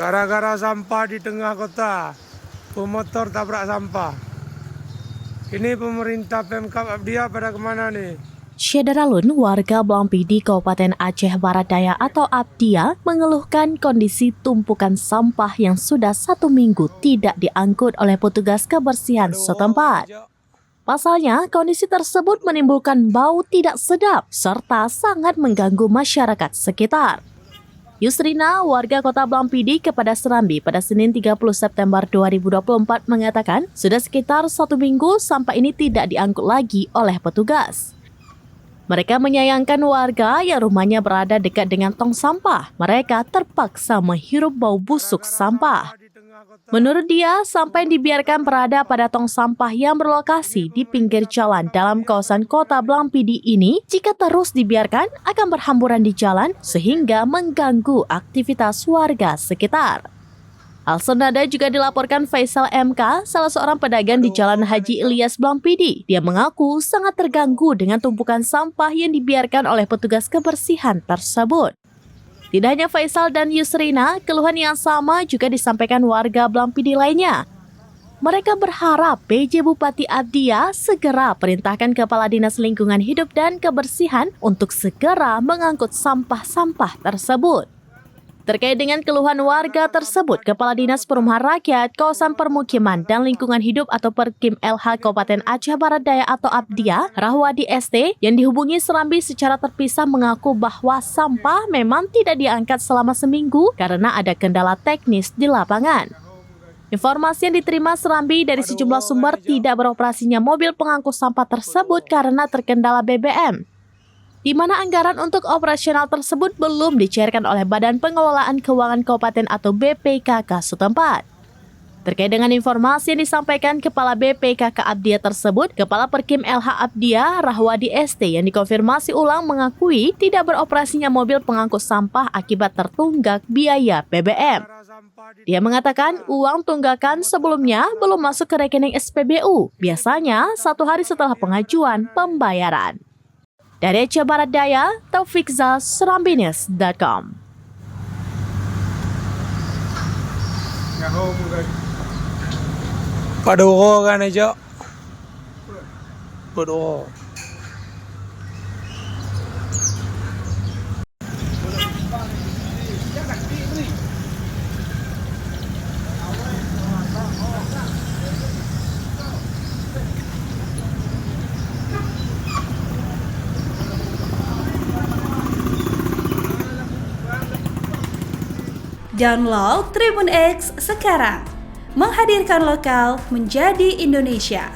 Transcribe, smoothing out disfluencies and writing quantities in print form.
Gara-gara sampah di tengah kota, pemotor tabrak sampah. Ini pemerintah Pemkab Abdiya pada kemana nih? Syederalun, warga Blampidi, Kabupaten Aceh Barat Daya atau Abdiya, mengeluhkan kondisi tumpukan sampah yang sudah 1 minggu tidak diangkut oleh petugas kebersihan setempat. Pasalnya, kondisi tersebut menimbulkan bau tidak sedap serta sangat mengganggu masyarakat sekitar. Yusrina, warga kota Blampidi kepada Serambi pada Senin 30 September 2024 mengatakan sudah sekitar 1 minggu sampah ini tidak diangkut lagi oleh petugas. Mereka menyayangkan warga yang rumahnya berada dekat dengan tong sampah. Mereka terpaksa menghirup bau busuk sampah. Menurut dia, sampah yang dibiarkan berada pada tong sampah yang berlokasi di pinggir jalan dalam kawasan kota Blampidi ini, jika terus dibiarkan akan berhamburan di jalan sehingga mengganggu aktivitas warga sekitar. Hal senada juga dilaporkan Faisal MK, salah seorang pedagang di Jalan Haji Ilyas Blampidi. Dia mengaku sangat terganggu dengan tumpukan sampah yang dibiarkan oleh petugas kebersihan tersebut. Tidak hanya Faisal dan Yusrina, keluhan yang sama juga disampaikan warga Blampidi lainnya. Mereka berharap PJ Bupati Abdiya segera perintahkan Kepala Dinas Lingkungan Hidup dan Kebersihan untuk segera mengangkut sampah-sampah tersebut. Terkait dengan keluhan warga tersebut, Kepala Dinas Perumahan Rakyat, Kawasan Permukiman dan Lingkungan Hidup atau Perkim LH Kabupaten Aceh Barat Daya atau Abdiya, Rahwadi ST, yang dihubungi Serambi secara terpisah mengaku bahwa sampah memang tidak diangkat selama seminggu karena ada kendala teknis di lapangan. Informasi yang diterima Serambi dari sejumlah sumber tidak beroperasinya mobil pengangkut sampah tersebut karena terkendala BBM, di mana anggaran untuk operasional tersebut belum dicairkan oleh Badan Pengelolaan Keuangan Kabupaten atau BPKK setempat. Terkait dengan informasi yang disampaikan Kepala BPKK Abdiya tersebut, Kepala Perkim LH Abdiya, Rahwadi ST, yang dikonfirmasi ulang mengakui tidak beroperasinya mobil pengangkut sampah akibat tertunggak biaya BBM. Dia mengatakan uang tunggakan sebelumnya belum masuk ke rekening SPBU, biasanya 1 hari setelah pengajuan pembayaran. Dari Aceh Barat Daya, Taufik Zaz, serambinews.com. Paduho kan aja. Paduho. Download Tribun X sekarang, menghadirkan lokal menjadi Indonesia.